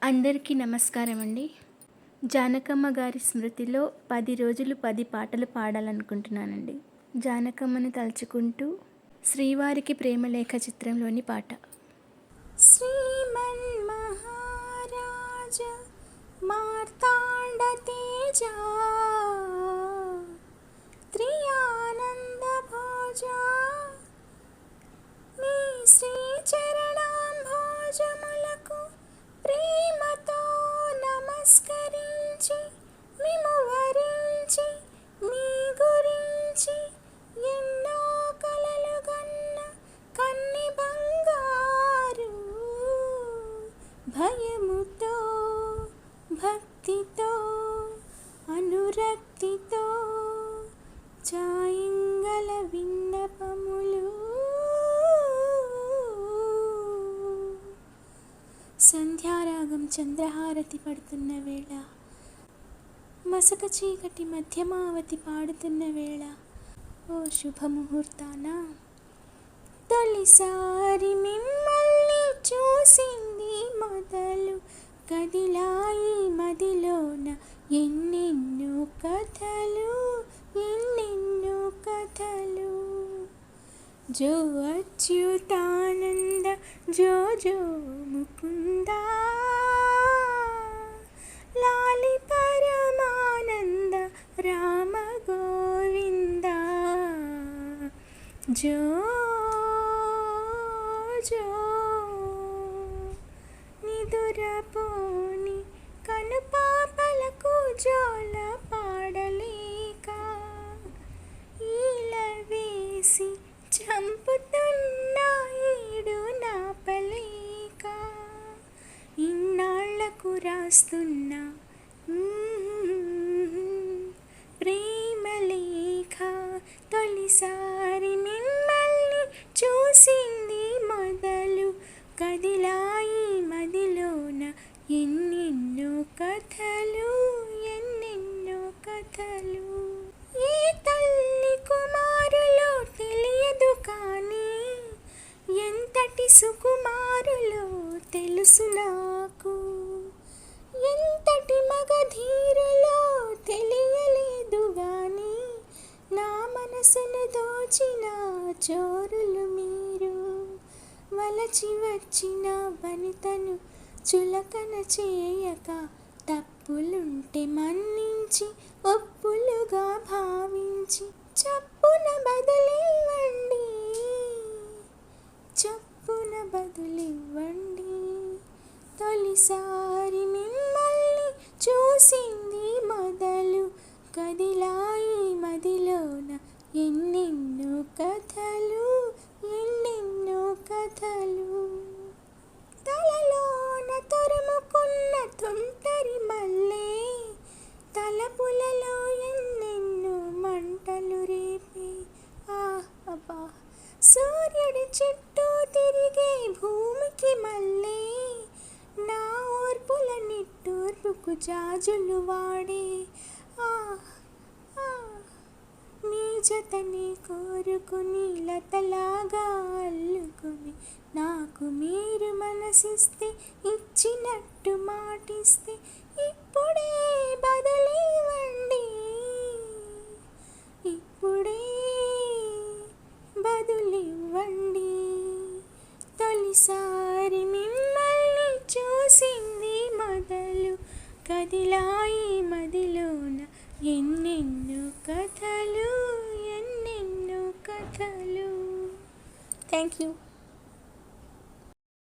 అందరికీ నమస్కారం అండి. జానకమ్మ గారి స్మృతిలో 10 రోజులు 10 పాటలు పాడాలనుకుంటున్నానండి. జానకమ్మను తలుచుకుంటూ శ్రీవారికి ప్రేమలేఖ చిత్రంలోని పాట. శ్రీమన్ మహారాజ మార్తాండ తేజ త్రియానంద భోజ మీ శ్రీ చరణాంభోజములకు ప్రేమతో నమస్కరించి మిము వరించి మీ గురించి ఎన్నో కలలు గన్న కన్ని బంగారు భయముతో భక్తితో అనురక్తితో చాయింగల విన్నపములు. సంధ్యారాగం చంద్రహారతి పడుతున్న వేళ, మసక చీకటి మధ్యమావతి పాడుతున్న వేళ, ఓ శుభముహూర్తాన తొలిసారి మిమ్మల్ని చూసింది మొదలు కదిలాయి మదిలోన ఎన్నెన్నో కథలు ఎన్నెన్నో కథలు. జో అచ్యుతానంద జో జో ముకుంద లాలి పరమానంద రామ గోవింద. జో జో నిదురపోని కనుపాపలకు జోల పాడలేక ఈల వేసి చంపుతున్న ఈడు నాపలేక ఇన్నాళ్లకు రాస్తున్న ప్రేమలేఖ. తొలిసారి మిమ్మల్ని చూసింది మొదలు కదిలాయి మదిలోన ఎన్నెన్నో కథలు ఎన్నెన్నో కథలు. ఏ తల్లి కుమారులో తెలియదు కానీ ఎంతటి సుకుమారులో తెలుసు నాకు. ఎంతటి మగధీరులో తెలియలేదు గాని నా మనసును దోచిన చోరులు మీరు. వలచి వచ్చిన వనితను చులకన చేయక తప్పులుంటే మన్నించి ఒప్పులుగా భావించి చప్పున బదులివ్వండి చప్పున బదులివ్వండి. తొలిసారి మిమ్మల్ని చూసింది మొదలు కదిలాయి మదిలోన ఎన్నెన్నో కథలు ఎన్నెన్నో కథలు. తలలోన తొరుముకున్న తుంటరి మల్లే తలపులలో ఎన్నెన్నో మంటలు రేపే. అబ్బా సూర్యుడి చుట్టూ తిరిగే భూమికి మల్లే నా ఓర్పుల నిట్టూర్పుకు జాజులు వాడే. మీ జతని కోరుకుని లతలాగా అల్లుకుని నాకు మీరు మనసిస్తే ఇచ్చినట్టు మాటిస్తే ఇప్పుడే బదులివ్వండి ఇప్పుడే బదులివ్వండి. తొలిసారి మిమ్మల్ని చూసింది మొదలు కదిలాయి మదిలోన ఎన్నెన్నో కథలు ఎన్నెన్నో కథలు. Thank you.